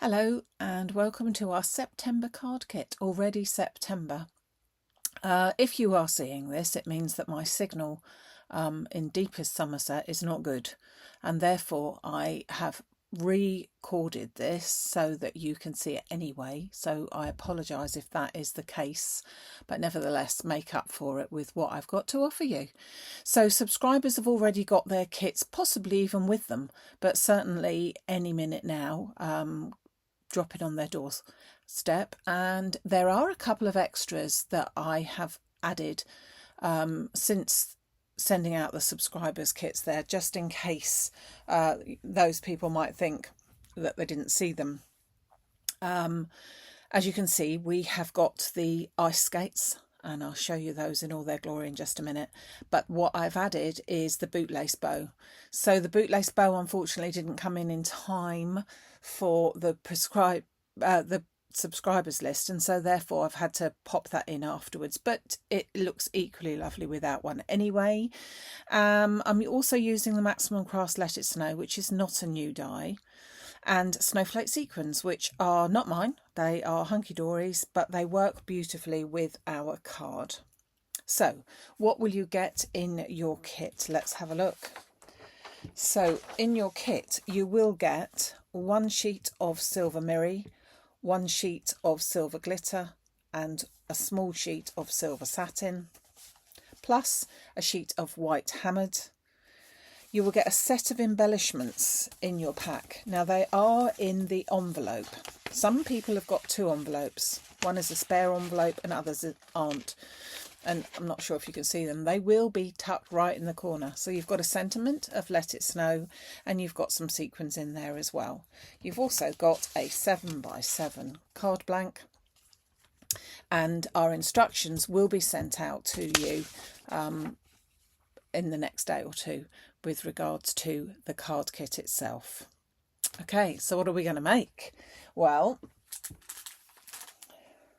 Hello and welcome to our September card kit, already September. If you are seeing this, it means that my signal in deepest Somerset is not good, and therefore I have recorded this so that you can see it anyway. So I apologise if that is the case, but nevertheless make up for it with what I've got to offer you. So subscribers have already got their kits, possibly even with them, but certainly any minute now. Dropping on their doorstep, and there are a couple of extras that I have added since sending out the subscribers kits there, just in case those people might think that they didn't see them. As you can see, we have got the ice skates, and I'll show you those in all their glory in just a minute. But what I've added is the bootlace bow. So the bootlace bow unfortunately didn't come in time for the subscribers list, and so therefore I've had to pop that in afterwards, but it looks equally lovely without one anyway. I'm also using the Maximumcrafts Let It Snow, which is not a new die, and snowflake sequins, which are not mine. They are hunky-dories, but they work beautifully with our card. So what will you get in your kit? Let's have a look. So in your kit you will get one sheet of silver mirri, one sheet of silver glitter, and a small sheet of silver satin, plus a sheet of white hammered. You will get a set of embellishments in your pack. Now they are in the envelope. Some people have got two envelopes. One is a spare envelope and others aren't. And I'm not sure if you can see them. They will be tucked right in the corner. So you've got a sentiment of Let It Snow, and you've got some sequins in there as well. You've also got a 7x7 card blank, and our instructions will be sent out to you in the next day or two with regards to the card kit itself. Okay, so what are we going to make? Well,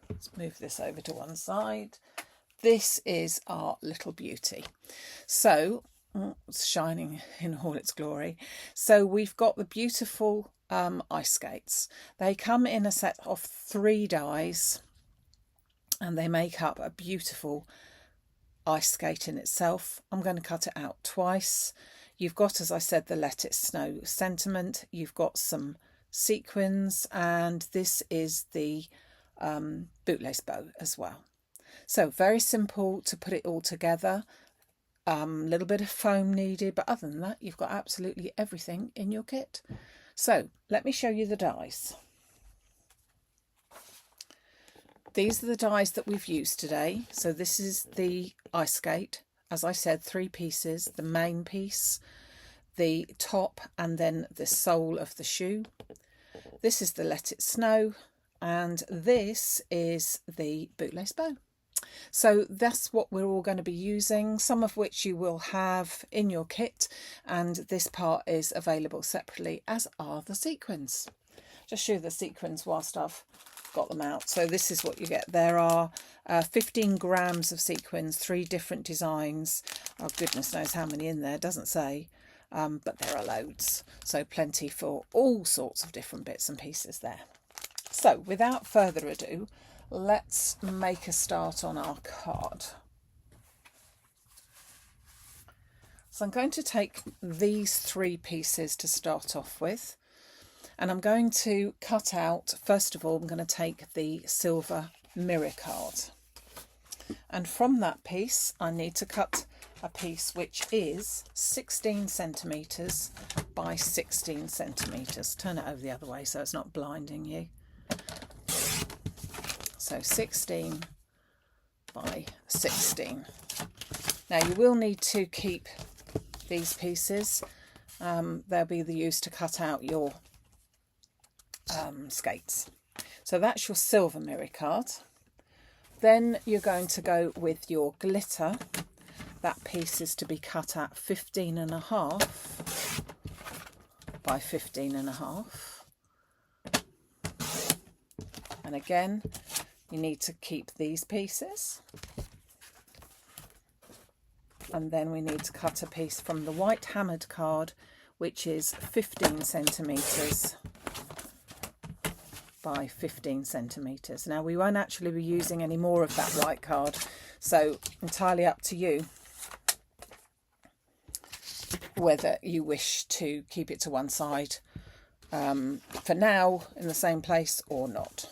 let's move this over to one side. This is our little beauty. So it's shining in all its glory. So we've got the beautiful ice skates. They come in a set of 3 dies, and they make up a beautiful ice skate in itself. I'm going to cut it out twice. You've got, as I said, the Let It Snow sentiment. You've got some sequins, and this is the bootlace bow as well. So very simple to put it all together. A little bit of foam needed, but other than that, you've got absolutely everything in your kit. So let me show you the dies. These are the dies that we've used today. So this is the ice skate. As I said, 3 pieces, the main piece, the top, and then the sole of the shoe. This is the Let It Snow, and this is the bootlace bow. So that's what we're all going to be using, some of which you will have in your kit, and this part is available separately, as are the sequins. Just show the sequins whilst I've got them out. So this is what you get. There are 15 grams of sequins, 3 different designs. Oh, goodness knows how many in there, doesn't say, but there are loads. So plenty for all sorts of different bits and pieces there. So without further ado, let's make a start on our card. So I'm going to take these 3 pieces to start off with, and I'm going to cut out, first of all, I'm going to take the silver mirror card. And from that piece, I need to cut a piece which is 16 centimetres by 16 centimetres. Turn it over the other way so it's not blinding you. So 16 by 16. Now you will need to keep these pieces. They'll be the use to cut out your skates. So that's your silver mirror card. Then you're going to go with your glitter. That piece is to be cut at 15.5 by 15.5. And again, you need to keep these pieces. And then we need to cut a piece from the white hammered card, which is 15 centimetres by 15 centimetres. Now we won't actually be using any more of that white card, so entirely up to you whether you wish to keep it to one side for now in the same place or not.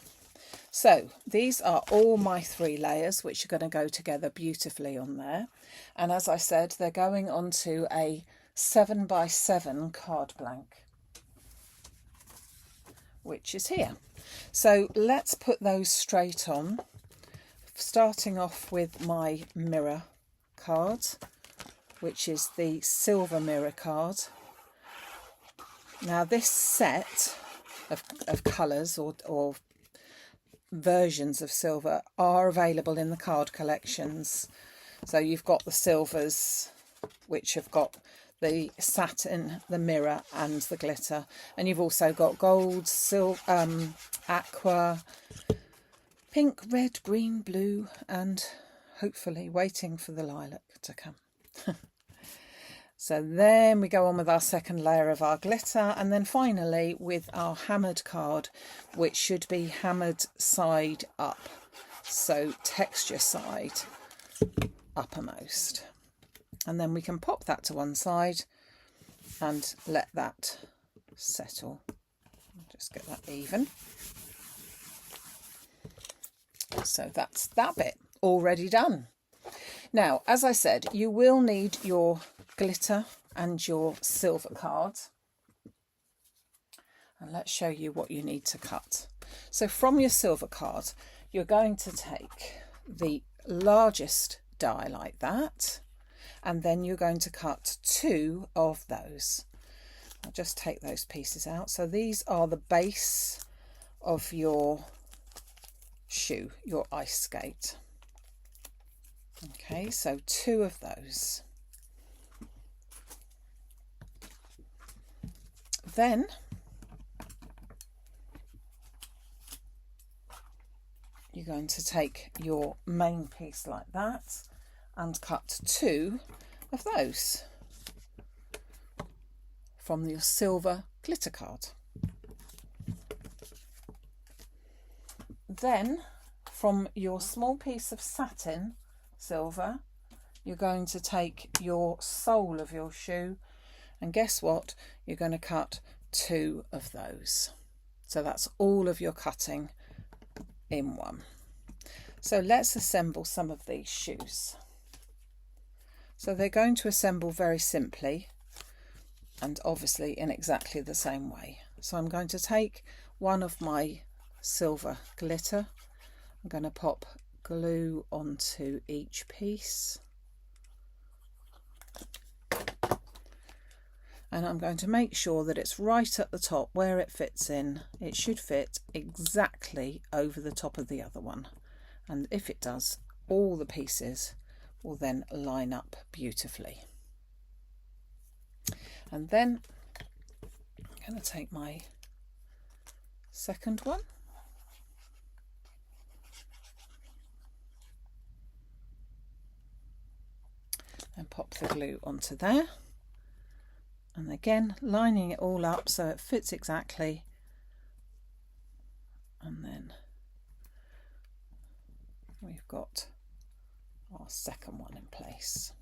So these are all my 3 layers, which are going to go together beautifully on there. And as I said, they're going onto a 7 by 7 card blank, which is here. So let's put those straight on, starting off with my mirror card, which is the silver mirror card. Now this set of colours or versions of silver are available in the card collections. So you've got the silvers, which have got the satin, the mirror and the glitter, and you've also got gold, silver, aqua, pink, red, green, blue, and hopefully waiting for the lilac to come. So then we go on with our second layer of our glitter, and then finally with our hammered card, which should be hammered side up, so texture side uppermost. And then we can pop that to one side and let that settle. Just get that even. So that's that bit already done. Now, as I said, you will need your glitter and your silver cards. And let's show you what you need to cut. So from your silver card, you're going to take the largest die like that, and then you're going to cut 2 of those. I'll just take those pieces out. So these are the base of your shoe, your ice skate. Okay, so 2 of those. Then you're going to take your main piece like that and cut 2 of those from your silver glitter card. Then from your small piece of satin silver, you're going to take your sole of your shoe, and guess what? You're going to cut 2 of those. So that's all of your cutting in one. So let's assemble some of these shoes. So they're going to assemble very simply and obviously in exactly the same way. So I'm going to take one of my silver glitter. I'm going to pop glue onto each piece. And I'm going to make sure that it's right at the top where it fits in. It should fit exactly over the top of the other one. And if it does, all the pieces will then line up beautifully. And then I'm going to take my second one. And pop the glue onto there. And again, lining it all up so it fits exactly. And then we've got our second one in place.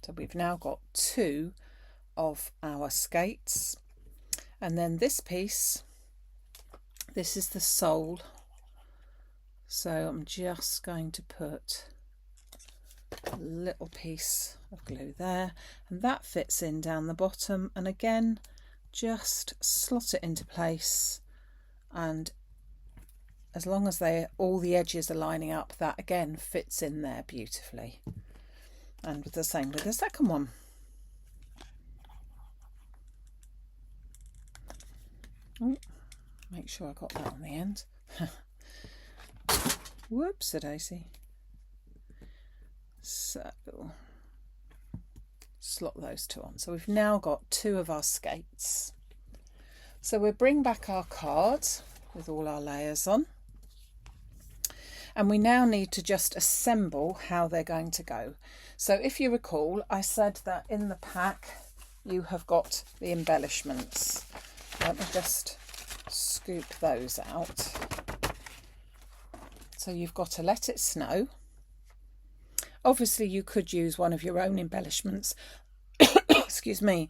So we've now got 2 of our skates. And then this piece, this is the sole. So I'm just going to put a little piece of glue there, and that fits in down the bottom, and again just slot it into place, and as long as all the edges are lining up, that again fits in there beautifully. And the same with the second one. Oh, make sure I got that on the end. Whoops-a-daisy. So slot those 2 on. So we've now got 2 of our skates. So we'll bring back our card with all our layers on. And we now need to just assemble how they're going to go. So if you recall, I said that in the pack you have got the embellishments. Let me just scoop those out. So you've got to let it snow. Obviously you could use one of your own embellishments, excuse me,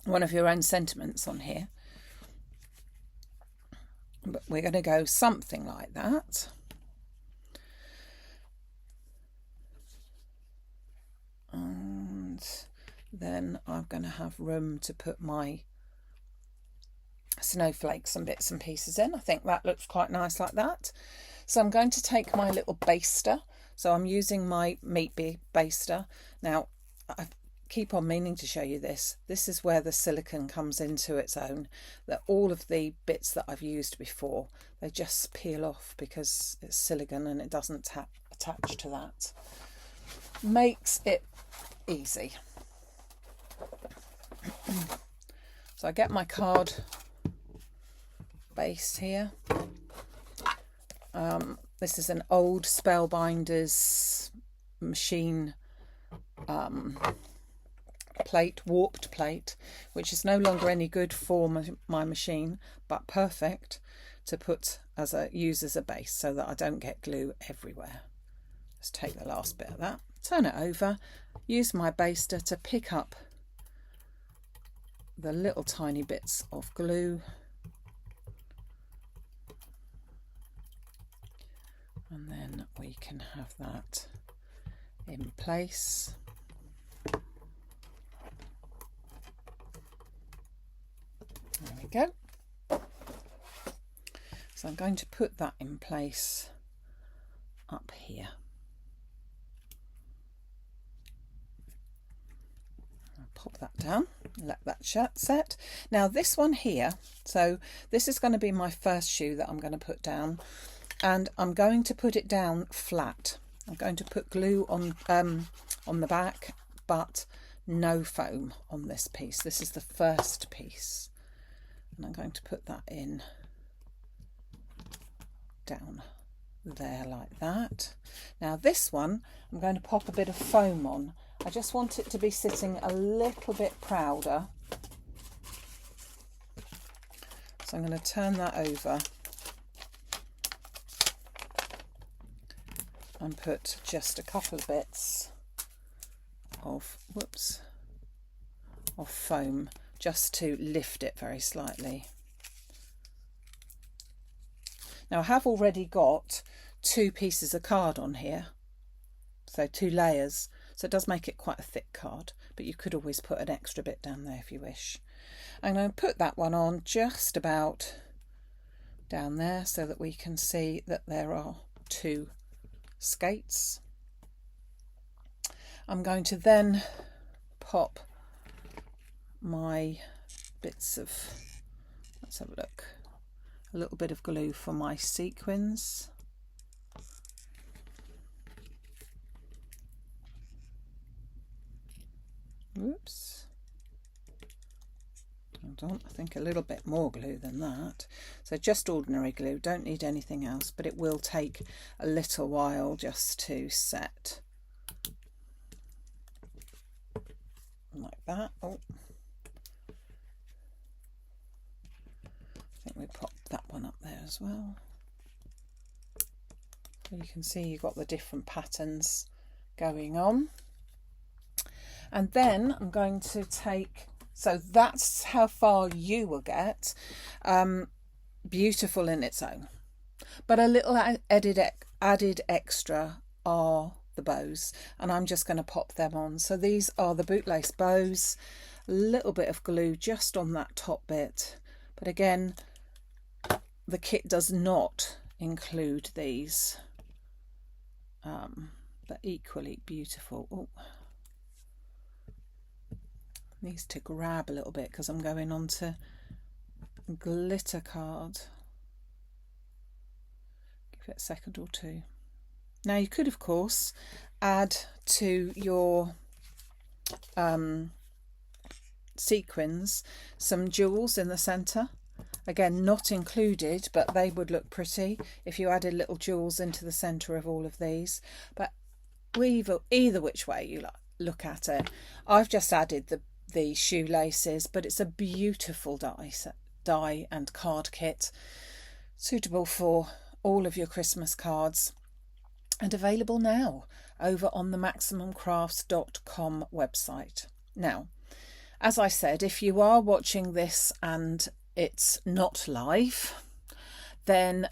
one of your own sentiments on here. But we're going to go something like that. And then I'm going to have room to put my snowflakes and bits and pieces in. I think that looks quite nice like that. So I'm going to take my little baster. So I'm using my meat baster. Now, I keep on meaning to show you this. This is where the silicone comes into its own. That all of the bits that I've used before, they just peel off because it's silicone and it doesn't attach to that. Makes it easy. So I get my card base here. This is an old Spellbinders machine plate, warped plate, which is no longer any good for my machine, but perfect to use as a base so that I don't get glue everywhere. Let's take the last bit of that, turn it over, use my baster to pick up the little tiny bits of glue. And then we can have that in place. There we go. So I'm going to put that in place up here. I'll pop that down, let that set. Now this one here, so this is going to be my first shoe that I'm going to put down. And I'm going to put it down flat. I'm going to put glue on the back, but no foam on this piece. This is the first piece. And I'm going to put that in down there like that. Now this one, I'm going to pop a bit of foam on. I just want it to be sitting a little bit prouder. So I'm going to turn that over and put just a couple of bits of foam just to lift it very slightly. Now I have already got 2 pieces of card on here, so 2 layers, so it does make it quite a thick card, but you could always put an extra bit down there if you wish. I'm going to put that one on just about down there so that we can see that there are 2 skates. I'm going to then pop my bits of, let's have a look, a little bit of glue for my sequins. Oops. Hold on, I think a little bit more glue than that. So just ordinary glue, don't need anything else, but it will take a little while just to set. Like that. Oh. I think we popped that one up there as well. So you can see you've got the different patterns going on. And then I'm going to take, so that's how far you will get. Beautiful in its own. But a little added extra are the bows, and I'm just going to pop them on. So these are the bootlace bows, a little bit of glue just on that top bit. But again, the kit does not include these. But equally beautiful. Oh. Needs to grab a little bit because I'm going on to glitter card. Give it a second or two. Now you could of course add to your sequins some jewels in the centre. Again, not included, but they would look pretty if you added little jewels into the centre of all of these. But either which way you look at it, I've just added the shoelaces, but it's a beautiful die set, die and card kit, suitable for all of your Christmas cards, and available now over on the maximumcrafts.com website. Now, as I said, if you are watching this and it's not live, then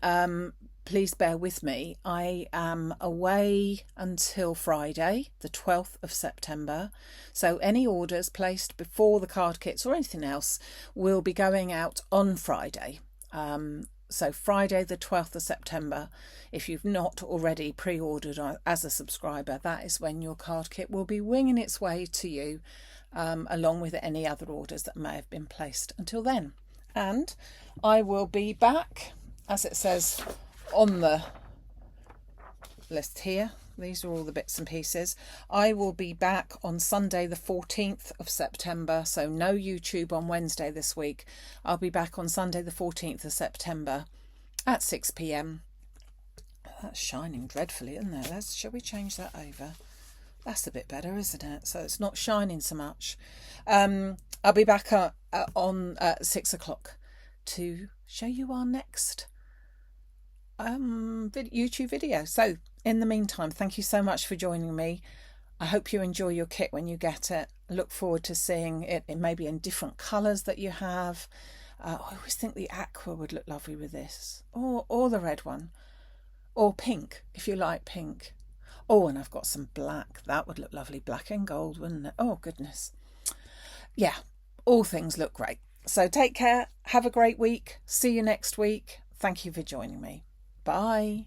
please bear with me. I am away until Friday, the 12th of September. So any orders placed before the card kits or anything else will be going out on Friday. So Friday, the 12th of September, if you've not already pre-ordered as a subscriber, that is when your card kit will be winging its way to you, along with any other orders that may have been placed until then. And I will be back, as it says on the list here. These are all the bits and pieces. I will be back on Sunday the 14th of September, so no YouTube on Wednesday this week. I'll be back on Sunday the 14th of September at 6 p.m. That's shining dreadfully, isn't it? Shall we change that over? That's a bit better, isn't it? So it's not shining so much. I'll be back on 6 o'clock to show you our next YouTube video. So in the meantime, thank you so much for joining me. I hope you enjoy your kit when you get it. I look forward to seeing it maybe in different colours that you have. I always think the aqua would look lovely with this, or the red one, or pink if you like pink. Oh, and I've got some black. That would look lovely, black and gold, wouldn't it? Oh goodness. Yeah, all things look great. So take care, have a great week, see you next week. Thank you for joining me. Bye.